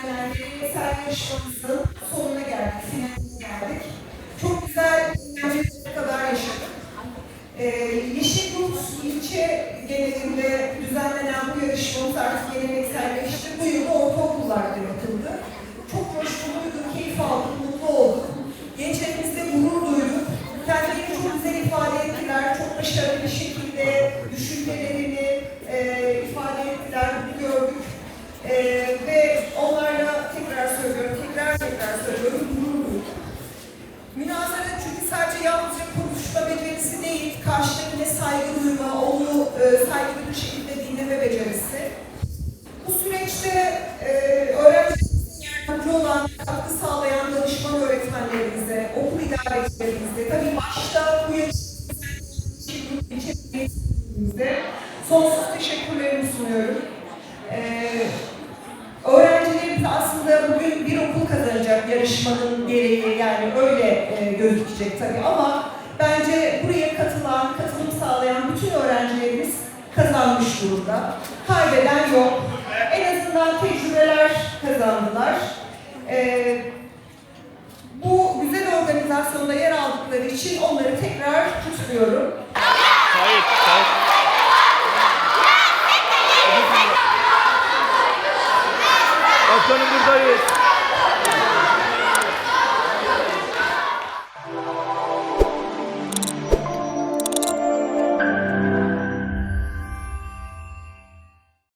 Geleneksel yarışmamızın sonuna geldik, finaline geldik. Çok güzel eğlenceli kadar yaşadık. Yeşilyurt ilçe genelinde düzenlenen bu yarışmamız artık gelenekselleşti. Bu yıl ortaokullarda yapıldı. Çok coşkuluyduk, keyif aldık, mutlu olduk. Gençlerimizle gurur duyduk. Kendilerini çok güzel ifade ettiler, çok başarılı bir şekilde düşüncelerini ifade ettiler, bunu gördük. Ve onlarla tekrar söylüyorum, tekrar söylüyorum, gurur duyduk. Münazara çünkü sadece yalnızca konuşma becerisi değil, karşıdakine saygı duyma, onu saygılı bir şekilde dinleme becerisi. Bu süreçte öğrencilerimizin yardımcı olan, katkı sağlayan danışman öğretmenlerimize, okul idarecilerimize, tabii başta bu ilçemize sonsuz teşekkürlerimi sunuyorum. Öğrencilerimiz aslında bugün bir okul kazanacak yarışmanın gereği, yani öyle gözükecek tabii, ama bence buraya katılım sağlayan bütün öğrencilerimiz kazanmış durumda. Kaybeden yok. En azından tecrübeler kazandılar. Bu güzel organizasyonda yer aldıkları için onları tekrar kutluyorum. Hayır. Başkanım buradayız.